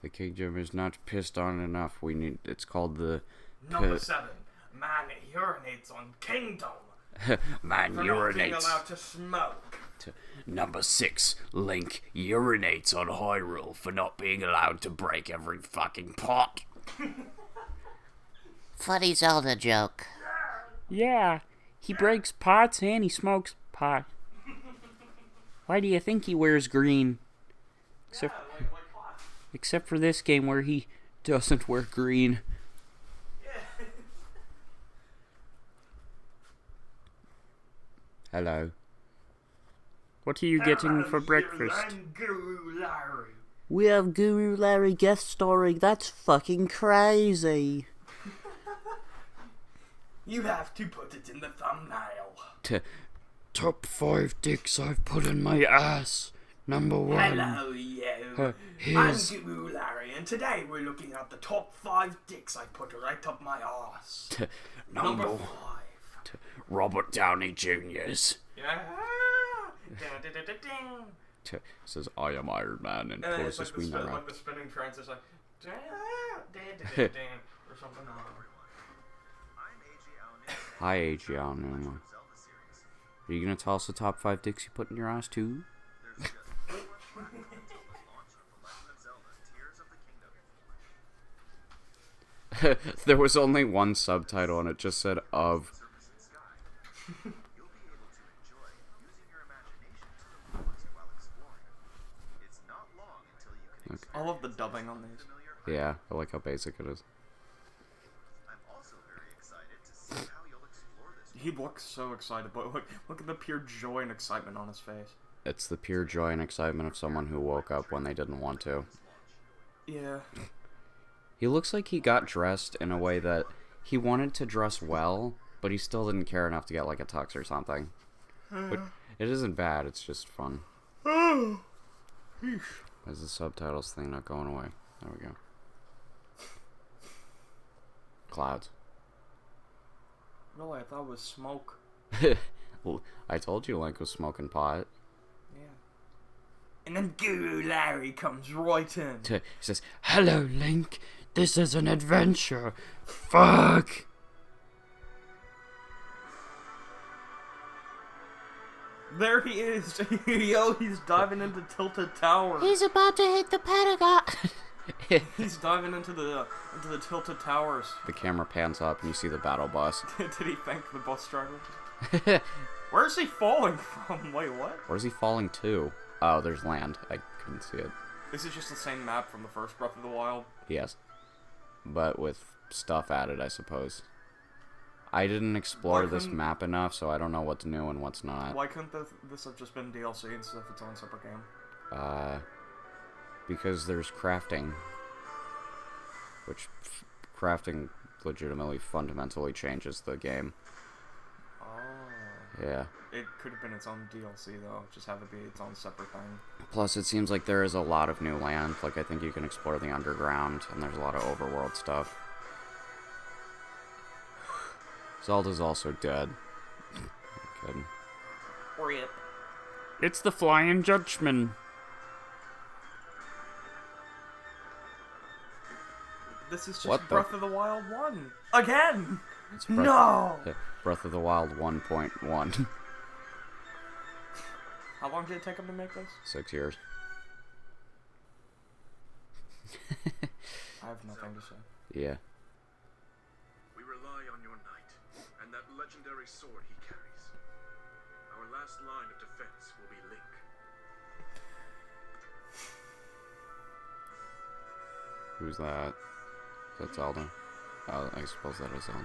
The kingdom is not pissed on enough. It's called the... Number 7. Man urinates on kingdom. Man for urinates. Not being allowed to smoke. Number 6. Link urinates on Hyrule for not being allowed to break every fucking pot. Funny Zelda joke. Yeah, he breaks pots and he smokes pot. Why do you think he wears green? Except for this game where he doesn't wear green. Hello. What are you getting for breakfast? I'm Guru Larry. We have Guru Larry guest starring. That's fucking crazy. You have to put it in the thumbnail. Top 5 dicks I've put in my ass. Number 1. Hello, you. Here's... I'm Guru Larry, and today we're looking at the top 5 dicks I put right up my ass. Number 5. Robert Downey Jr.'s. Yeah. Says, I am Iron Man, and poses like we know. like the spinning trance is like... or something. Hi, Adriano. Are you gonna tell us the top 5 dicks you put in your ass, too? There was only one subtitle, and it just said, of... Okay. I love the dubbing on these. Yeah, I like how basic it is. He looks so excited, but look at the pure joy and excitement on his face. It's the pure joy and excitement of someone who woke up when they didn't want to. Yeah. He looks like he got dressed in a way that he wanted to dress well, but he still didn't care enough to get like a tux or something. But it isn't bad, it's just fun. Is the subtitles thing not going away? There we go. Clouds. Really, I thought it was smoke. Well, I told you Link was smoking pot. Yeah. And then Guru Larry comes right in. He says, "Hello, Link. This is an adventure. Fuck." There he is. Yo, he's diving into Tilted Tower. He's about to hit the Pentagon. He's diving into the Tilted Towers. The camera pans up and you see the battle bus. Did he thank the bus driver? Where's he falling from? Wait, what? Where's he falling to? Oh, there's land. I couldn't see it. This is just the same map from the first Breath of the Wild. Yes. But with stuff added, I suppose. I didn't explore this map enough, so I don't know what's new and what's not. Why couldn't this have just been DLC instead of its own separate game? Because there's crafting. Which, crafting legitimately fundamentally changes the game. Oh. Yeah. It could have been its own DLC, though. Just have it be its own separate thing. Plus, it seems like there is a lot of new land. Like, I think you can explore the underground, and there's a lot of overworld stuff. Zelda's also dead. Good. RIP. It's the Flying Judgment. This is just What Breath of the Wild 1. Again! It's No! Breath of the Wild 1.1. How long did it take him to make this? 6 years. I have nothing to say. Yeah. We rely on your knight, and that legendary sword he carries. Our last line of defense will be Link. Who's that? Is that Zelda? Oh, I suppose that is Zelda.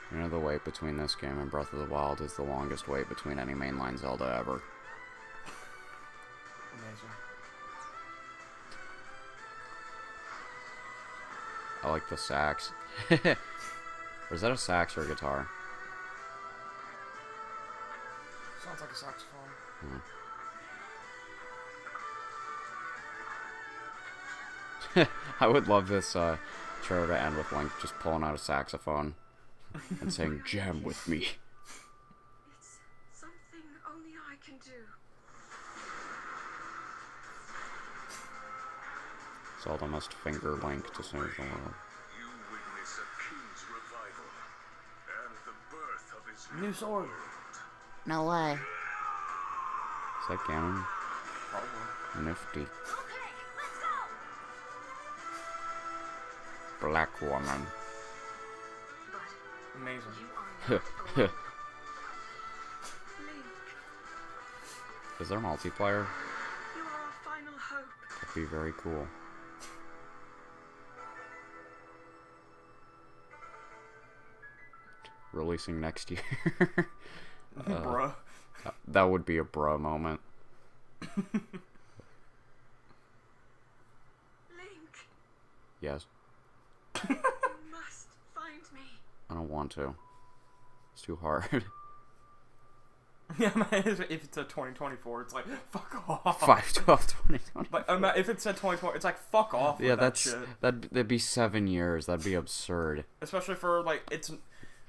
You know, the wait between this game and Breath of the Wild is the longest wait between any mainline Zelda ever. Amazing. I like the sax. Or is that a sax or a guitar? Sounds like a saxophone. I would love this trailer to end with Link just pulling out a saxophone and saying, "Jam with me." It's something only I can do. Zelda must finger Link to save the world. You witness a king's revival and the birth of his New sword. No way. Is that Ganon? Probably. Nifty. Black woman. Amazing. Is there multiplayer? You are our final hope. That'd be very cool. Releasing next year. Bruh. That would be a bruh moment. Link. Yes. You must find me. I don't want to. It's too hard. Yeah, man, if it's a 2024, it's like, fuck off. 5/12/2020. But if it said 2020, it's like, fuck off. Yeah, with that's that shit. that'd be 7 years. That'd be absurd. Especially for like it's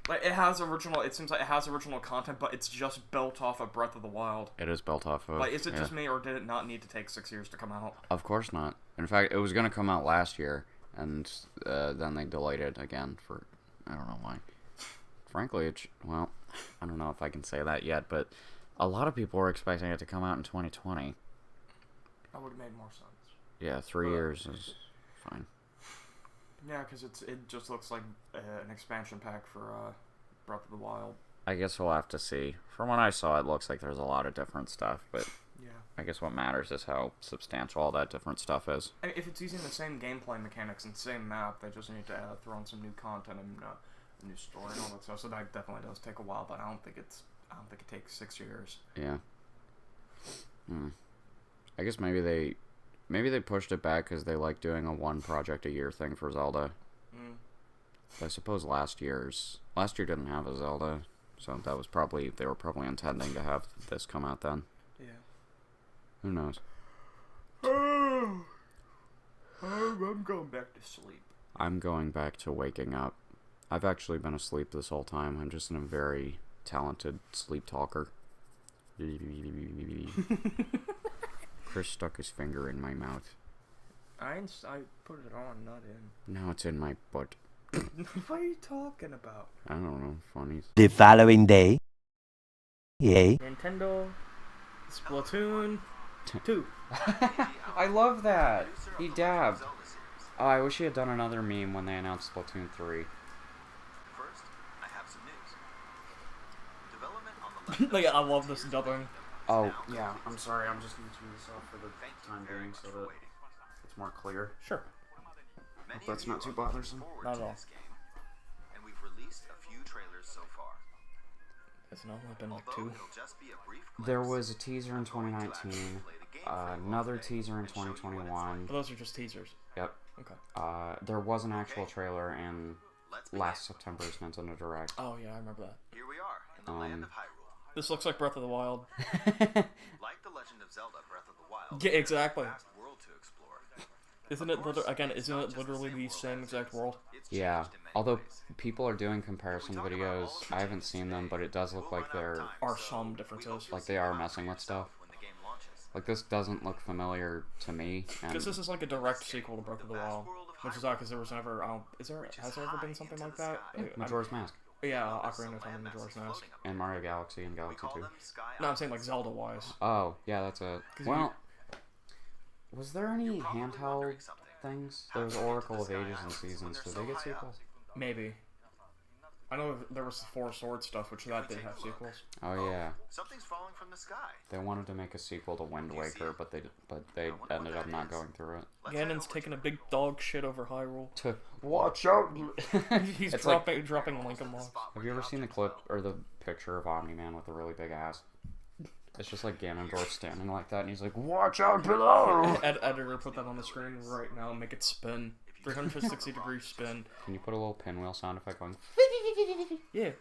like it has original. It seems like it has original content, but it's just built off of Breath of the Wild. It is built off of. Like, is it yeah. just me, or did it not need to take 6 years to come out? Of course not. In fact, it was gonna come out last year, and then they delayed it again for I don't know why. Frankly, well, I don't know if I can say that yet, but a lot of people were expecting it to come out in 2020. That would have made more sense. Yeah, 3 years is fine. Yeah, because it just looks like an expansion pack for Breath of the Wild. I guess we'll have to see. From what I saw, it looks like there's a lot of different stuff, but Yeah. I guess what matters is how substantial all that different stuff is. I mean, if it's using the same gameplay mechanics and same map, they just need to throw in some new content and a new story and all that stuff. So that definitely does take a while, but I don't think it takes 6 years. Yeah. I guess maybe they pushed it back because they like doing a one project a year thing for Zelda. I suppose last year didn't have a Zelda, so that was they were probably intending to have this come out then. Yeah. Who knows? I'm going back to sleep. I'm going back to waking up. I've actually been asleep this whole time. I'm just a very talented sleep talker. Chris stuck his finger in my mouth. I put it on, not in. Now it's in my butt. What are you talking about? I don't know. Funny. The following day. Yay. Nintendo, Splatoon 2. I love that. He dabbed. Oh, I wish he had done another meme when they announced Splatoon 3. First, I have some news. Development on the Like, I love this dubbing. Oh, yeah. I'm sorry. I'm just going to turn this off for the time being so that it's more clear. Sure. Hope that's not too bothersome. Not at all. And we've released a few trailers so far. It's not only been like Although 2. it'll just be a brief glimpse, There was a teaser in 2019, another teaser in 2021. But those are just teasers. Yep. Okay. There was an actual trailer in let's begin. last September's Nintendo Direct. Oh, yeah, I remember that. Here we are in the land of Hyrule. This looks like Breath of the Wild. Like the Legend of Zelda Breath of the Wild. Yeah, exactly. Vast world to explore. Isn't it literally the same exact world? It's Yeah, changed in many although ways. people are doing comparison videos. I haven't seen them, but it does look like there Are some differences. like they are messing with stuff. When the game launches. Like this doesn't look familiar to me. And Because this is like a direct sequel to Breath of the Wild. Which is odd, because there was never, has there ever been something like that? Majora's Mask Yeah, Ocarina of Time and Majora's Mask. and Mario Galaxy and Galaxy 2. No, I'm saying like Zelda-wise. Oh, yeah, that's a well. Was there any handheld things? There was Oracle of Ages and Seasons. Did they get sequels? Maybe. I know there was the Four Swords stuff, which that did have sequels. Oh yeah, Something's falling from the sky. they wanted to make a sequel to Wind Waker, but they ended up not going through it. Ganon's taking a big dog shit over Hyrule. Watch out! He's It's dropping Lincoln Logs. Have you ever seen the clip or the picture of Omni-Man with a really big ass? It's just like Ganondorf standing like that, and he's like, "Watch out below!" Editor, put that on the screen right now and make it spin. 360 degree spin. Can you put a little pinwheel sound effect going? Yeah.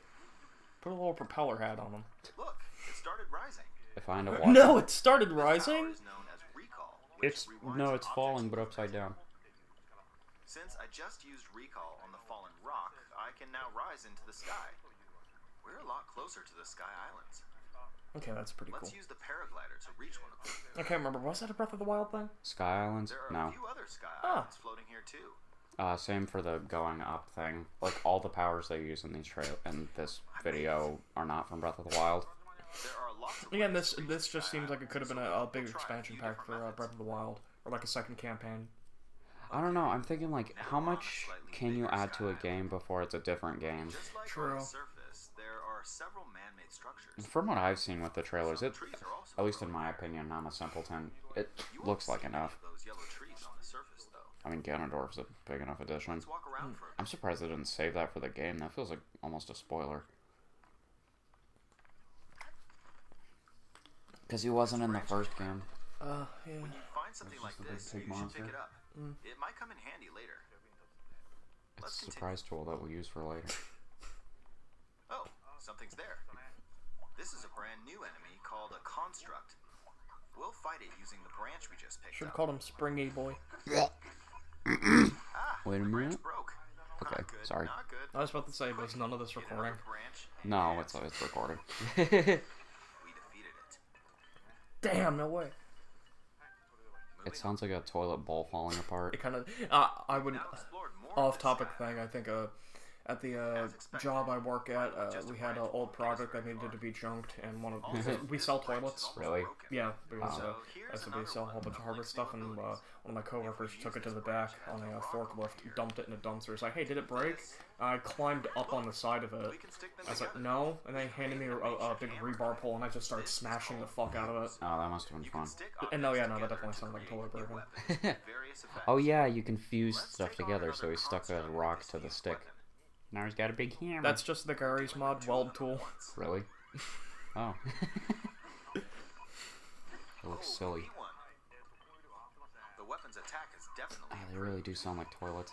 Put a little propeller hat on him. Look, it started rising. If I end up No, it started rising? Is known as recall, which it's rewinds no, an it's object's falling, but motion. upside down. Since I just used recall on the fallen rock, I can now rise into the sky. We're a lot closer to the Sky Islands. Okay, that's pretty cool. Let's use the paraglider to reach one of them. I can't remember. Was that a Breath of the Wild thing? Sky Islands? There are No. a few other sky Ah. islands floating here too. Same for the going up thing. Like, all the powers they use in this video are not from Breath of the Wild. There are lots of Again, ways to this reach just sky seems like it could have been islands, a so big we'll try expansion few pack different for methods. Breath of the Wild. Or like a second campaign. I don't know, I'm thinking, like, how much can you add to a game before it's a different game? Just like True. on the surface, there are several man-made structures. From what I've seen with the trailers, it, Trees are also at least in growing. my opinion, I'm a simpleton, it You won't looks see like any enough. of those yellow trees on the surface, though. I mean, Ganondorf's a big enough addition. Let's walk around for a I'm surprised they didn't save that for the game. That feels like almost a spoiler. Because he wasn't in the first game. Yeah. When you find something like just a big this, pig you should monster. pick it up. It might come in handy later. It's Let's a continue. surprise tool that we'll use for later. Oh, something's there. This is a brand new enemy called a construct. We'll fight it using the branch we just picked Should have up. called him Springy Boy. Ah, Wait a the branch minute. broke. Okay, Not good, sorry. Not good. I was about to say, was none of this Get recording? another branch, No, and it's recording. we defeated it. Damn, no way. It sounds like a toilet bowl falling apart. It kind of. I would. Now explored more of Off-topic this thing. I think. At the job I work at, we had an old product that needed to be junked, and we sell toilets. Really? Yeah, because So here's we sell a whole bunch of hardware stuff, and one of my coworkers took it to the back on a forklift, dumped it in a dumpster. It's like, hey, did it break? I climbed up on the side of it. We can stick them I was like, together. no, and then he handed me a big rebar pole, and I just started smashing the fuck out of it. Oh, that must have been You fun. can stick And no, yeah, no, objects that definitely together sounds like a to toilet create broken. new weapons with various effects. Oh yeah, you can fuse Let's stuff take on together, so another he stuck a construct with rock this to the fused stick. weapon. Now he's got a big hammer. That's just the Gary's mod weld tool. Really? Oh. It looks Oh, silly. we won. The weapon's attack is definitely Ah, they really do sound like toilets.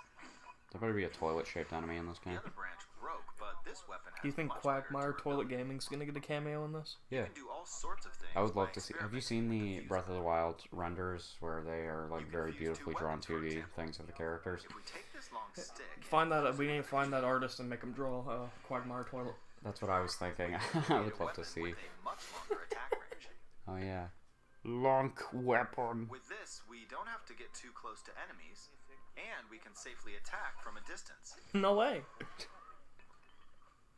There better be a toilet-shaped enemy in this the game. other branch broke, but this weapon has Do you think much better Quagmire Toilet durability. Gaming's gonna get a cameo in this? Yeah. You can do all sorts of things I would love by to see. Have you experimenting seen with the fused Breath of the weapons. Wild renders where they are like You can very fuse beautifully two drawn weapons, for 2D example. things of the characters? If we take this long stick, Find that we need to find that artist and make him draw a Quagmire Toilet. That's what I was thinking. I create would a love to weapon see. with a much longer attack range. Oh yeah. Lonk weapon. With this, we don't have to get too close to enemies, and we can safely attack from a distance. No way.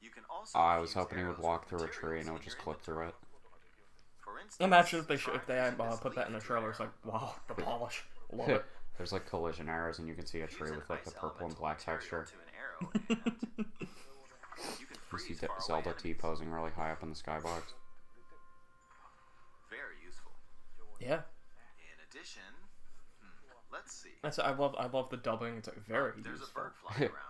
You can also I was fuse hoping he would arrows walk with through a tree and it would materials just in clip your through it. inventory. For instance, Imagine if they try had using this put that in a leaf trailer. It's arrow. like, wow, the polish. Love it. There's like collision arrows and you can see a Fuse tree an with like the ice purple and elemental black material texture. to an arrow, and you can You see freeze far away Zelda enemies. T-posing really high up in the skybox. Very useful. Yeah. In addition, let's see. I love the dubbing. It's like very There's a useful. bird flying around.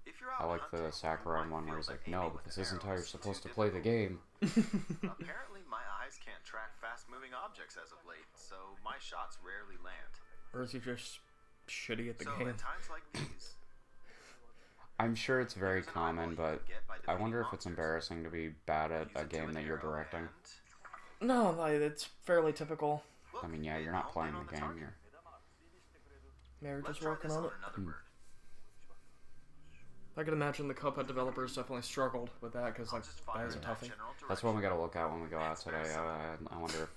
If you're out I like hunting, the you Sakurai might one where feel he's that like, aiming no, with but this an isn't arrow how you're is supposed to too play the game. Apparently, my eyes can't track fast-moving objects as of late, so my shots rarely land. Or is he just shitty at the So game? at times like these, I'm sure it's very there's an eyeball common, you but can get by I wonder if defeating it's monsters. embarrassing to be bad at Fuse a it to game an that you're arrow directing. and No, it's fairly typical. I look, mean, yeah, it you're not honed in playing on the game, target. you're... Maybe Let's just try working this on on it. another bird. I can imagine the Cuphead developers definitely struggled with that because I'll like just that fire is a in that toughie. general That's what we direction. gotta look at when we go out today. I wonder if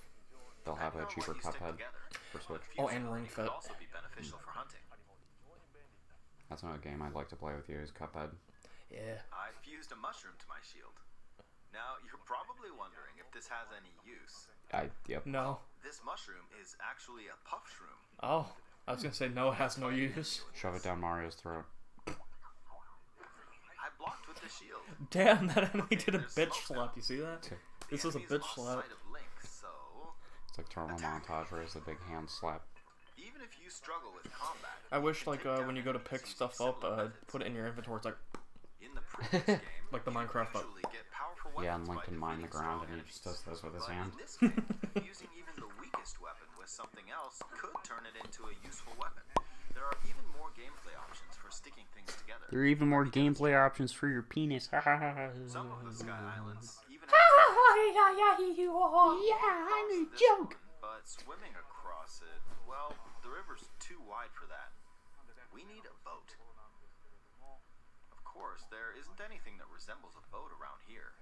they'll have a Depending on cheaper what you stick Cuphead together. for Switch. Oh, Fusing and Ring it Fit. could also be beneficial for hunting. That's not a game I'd like to play with you, is Cuphead. Yeah. I fused a mushroom to my shield. Now, you're probably wondering if this has any use. Yep. No. This mushroom is actually a puff shroom. Oh, I was gonna say no. It has no use. Shove it down Mario's throat. I blocked with the shield. Damn, that enemy did a There's bitch smoke now. slap. You see that? The This is a enemy's bitch lost slap. sight of Link, so It's like Terminal Montage where it's the big hand slap. even if you struggle with combat, I wish you like can take down when you go to enemies pick using stuff up, similar methods. put it in your inventory. It's like In the previous game, Like the you Minecraft button. usually get powerful Yeah, and weapons Link by can mine the defeating ground strong and he just enemies. does this with his But hand. in this game, using even the weakest weapon with something else could turn it into a useful weapon. There are even more gameplay options for sticking things together. There are even more gameplay options for your penis. Some of the Sky Islands even Yeah, I'm a this joke. one, but swimming across it, well, the river's too wide for that. We need a boat. Of course, there isn't anything that resembles a boat around here.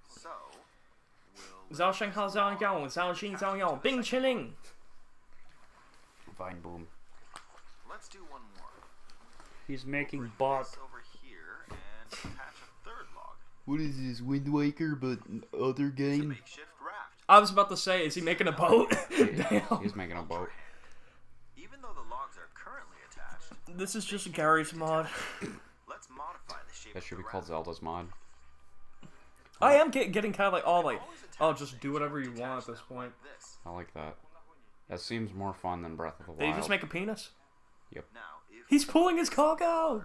So, 早上好，早上好，冰淇淋。 Fine boom. Let's do one more. He's making Bring bark. this over here and attach a third log. What is this, Wind Waker, but other It's a game? makeshift raft. I was about to say, is he making a boat? Damn. He's making a boat. Even though the logs are currently attached, This is just Gary's mod. let's modify the shape That of should the be called raft. Zelda's mod. I am getting kind of like, oh, just do whatever you want at this point. This. I like that. That seems more fun than Breath of the Wild. Did he just make a penis? Now, if He's pulling his cock out!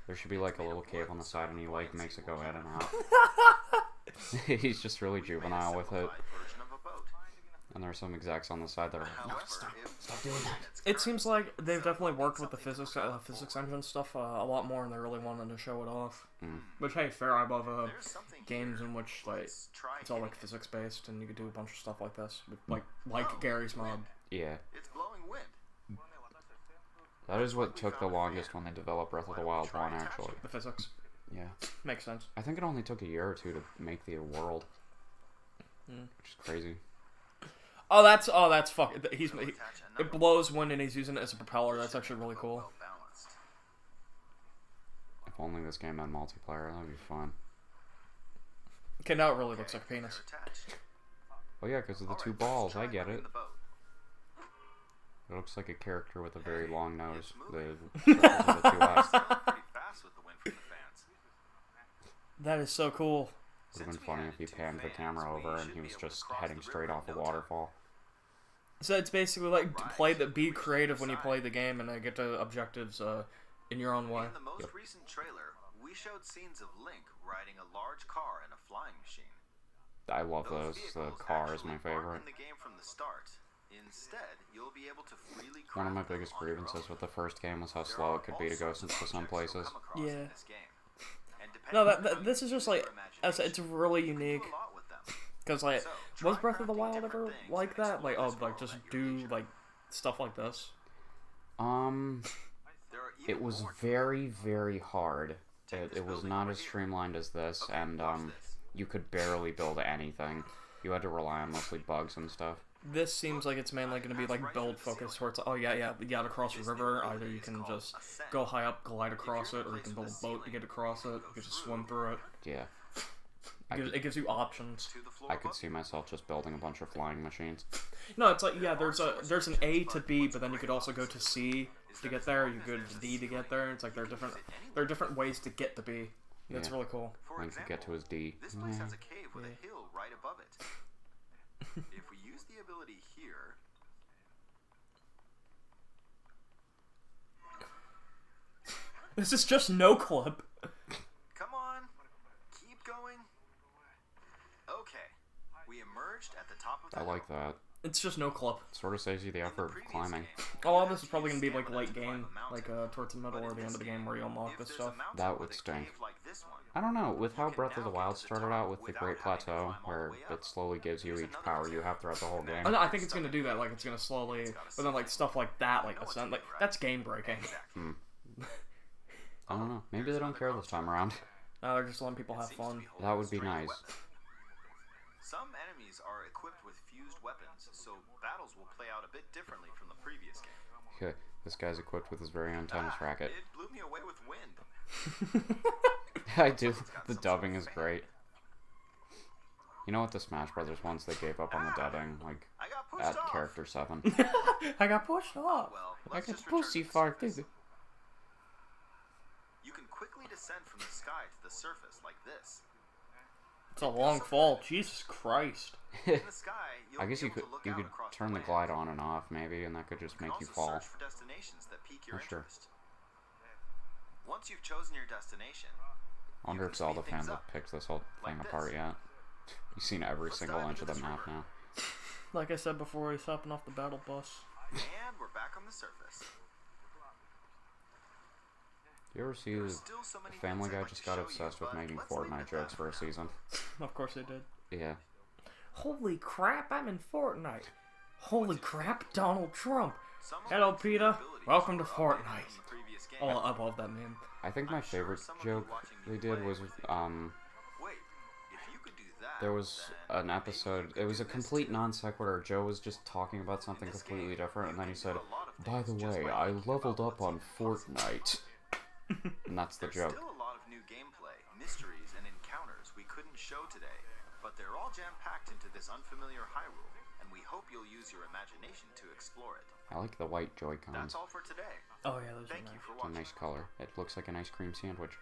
There should be like a little cave on the side and he like makes it go in and out. He's just really juvenile with it. version of a boat. And there are some execs on the side that are like, no, However, stop. if doing that. It seems like they've definitely worked with the physics engine stuff a lot more, and they really wanted to show it off. Which, hey, fair. I love there's something games in which like let's try it's all like hitting it. physics based, and you can do a bunch of stuff like this, with, like Gary's mod. Yeah. It's blowing wind. That is what took the longest when they developed Breath of the Wild 1, actually. The physics Yeah. makes sense. I think it only took a year or two to make the world. Which is crazy. Oh, that's fuck. Attach another It blows wind, and he's using it as a propeller. That's actually really cool. well balanced. If only this game had multiplayer, that would be fun. Okay, now it really looks like a penis. They're attached. Oh yeah, because of the Alright, two let's balls, try I get moving it. the boat. It looks like a character with a very long nose. it's The moving. circles of the two eyes. Pretty fast with the wind from the fans. That is so cool. Would have Since been we funny added if he two panned the fans, camera we over and should he be was able to just cross heading the straight river off a in no time. waterfall. So it's basically like play be creative when you play the game, and get to objectives in your own way. In the most recent trailer, we showed scenes of Link riding a large car and a flying machine. I love those. The vehicles car is actually my aren't favorite. in the game from the start. Instead, you'll be able to freely One of my craft them biggest on your grievances own. with the first game was how There slow are it could be all to go sorts of to some objects you'll places. come across in Yeah. this game. And No, depending on how this you is just use like, your it's imagination, really you can do unique. a lot with them. Cause like, So, was try Breath of the crafting Wild different ever things like and that? Like, explore oh, this like world just at your do leisure. like stuff like this. There are It even was more very, very hard. Take this It was building not over as here. streamlined as this, Okay, and watch this. you could barely build anything. You had to rely on mostly bugs and stuff. This seems like it's mainly going to be like build focused, where it's oh yeah, you gotta cross a river. Either you can just go high up, glide across it, or you can build a boat to get across it. You can just swim through it. Yeah. It gives you options. To the floor I could above see myself just building a bunch of flying machines. No, it's like yeah, there's an A to B, but then you could also go to C to get there. You go to D to get there. It's like there are different ways to get to B. That's Yeah. really cool. For Link could get to his D. This place has a cave with a hill right above it. If we use the ability here, This is just no clip. come on, keep going. Okay, we emerged at the top of the I like that. It's just no clip. Sort of saves you the hill. In the effort of previous climbing. game, A lot of you this is probably had gonna be to like use late stamina to game, climb a like mountain. towards the middle But or in the end this of the game game, where you unlock if this there's a stuff. mountain That with would a stink. cave like this one, I don't know, with how can Breath of the now get Wild to the started top out with the without Great having to Plateau, climb all the where way up. it slowly gives you Here's each another power you cave. have throughout the whole game. Oh, no, I think it's gonna do that. Like it's gonna slowly, but then like stuff like that, like ascend, like that's game breaking. I don't know. Maybe they don't care this time around. They're just letting people have Seems to fun. be holding That a would be strange nice. weapon. Some enemies are equipped with fused weapons, so battles will play out a bit differently from the previous game. Okay, this guy's equipped with his very own tennis racket. It blew me away with wind. I do. The dubbing is great. You know what the Smash Brothers ones they gave up on the dubbing, like I got pushed at off. character 7. I got pushed off. Well, I let's got just return to pussy the farted. surface. You can quickly descend from the sky to the surface like this. It's a long fall. Jesus Christ. In the sky, you'll I guess be you able could to look you out could across turn the land. glide on and off maybe, and that could just You can make you also fall. search for destinations that pique your For sure. interest. Once you've chosen your destination, I wonder you if can speed Zelda things fans up, have picked this whole thing like apart this. yet. You've seen every Let's single dive inch of into the this map river. now. Like I said before, he's hopping off the battle bus. and we're back on the surface. Do you ever see There are the still so many Family things I'd Guy like just to got show obsessed you, with but making let's leave it Fortnite at jokes that for a season? Of course they did. Yeah. Holy crap, I'm in Fortnite. Holy crap, Donald Trump. Some of Hello, the Peter. abilities Welcome to were updated Fortnite. from the previous game. Oh, I love that meme. I think my I'm sure favorite some of you joke watching me they did play was were thinking, Wait, if you could do that, There was an episode, it was a complete non sequitur. Joe was just talking about something completely different, and then he said, by the way, I leveled up on Fortnite. And that's the joke. There's still a lot of new gameplay, mysteries, and encounters we couldn't show today, but they're all jam-packed into this unfamiliar Hyrule, and we hope you'll use your imagination to explore it. I like the white Joy-Cons. That's all for today. Oh yeah, those Thank are you nice. for It's a watching. nice color. It looks like an ice cream sandwich.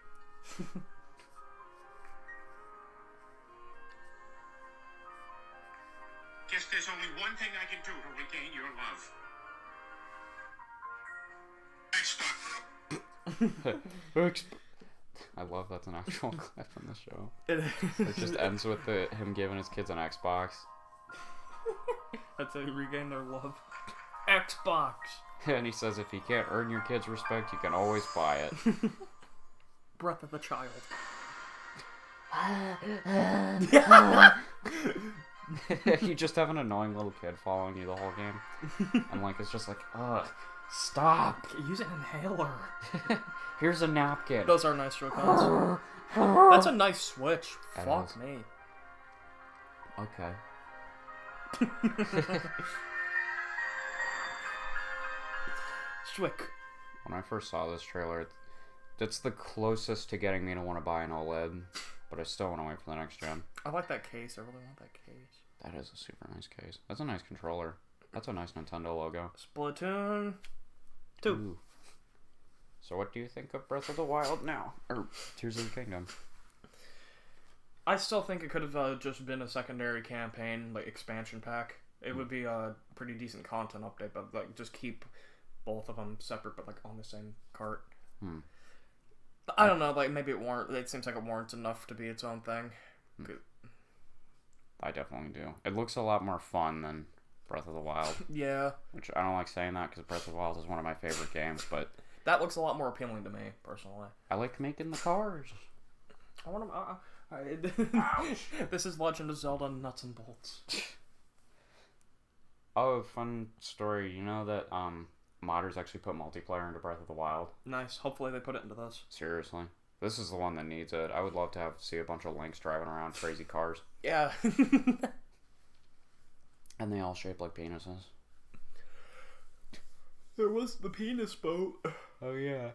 Guess there's only one thing I can do to regain your love. Xbox. I love that's an actual clip from the show. It It just ends with him giving his kids an Xbox. That's how you regain their love. Xbox. And he says if you can't earn your kids' respect, you can always buy it. Breath of the Child. You just have an annoying little kid following you the whole game. And like it's just like, ugh, stop. Use an inhaler. Here's a napkin. Those are nice Joy-Cons. That's a nice Switch. That Fuck is. me. Okay. Swick. When I first saw this trailer, it's the closest to getting me to want to buy an OLED, but I still want to wait for the next gen. I like that case. I really want that case. That is a super nice case. That's a nice controller. That's a nice Nintendo logo. Splatoon 2. Ooh. So what do you think of Breath of the Wild now? Or Tears of the Kingdom? I still think it could have just been a secondary campaign, like expansion pack. It would be a pretty decent content update, but like just keep both of them separate, but like on the same cart. I don't know. Like maybe it seems like it warrants enough to be its own thing. I definitely do. It looks a lot more fun than Breath of the Wild, Yeah, which I don't like saying that because Breath of the Wild is one of my favorite games, but that looks a lot more appealing to me personally. I like making the cars. I want to. This is Legend of Zelda nuts and bolts. Oh, fun story. You know that modders actually put multiplayer into Breath of the Wild? Nice. Hopefully they put it into this. Seriously. This is the one that needs it. I would love to see a bunch of Links driving around crazy cars. Yeah. And they all shape like penises. There was the penis boat. Oh yeah.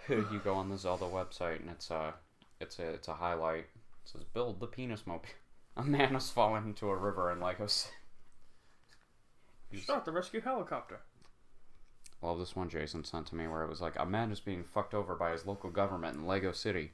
You go on the Zelda website and it's a highlight. It says build the penis mobile. A man has fallen into a river in Lego City. Start the rescue helicopter. Love this one Jason sent to me where it was like a man is being fucked over by his local government in Lego City.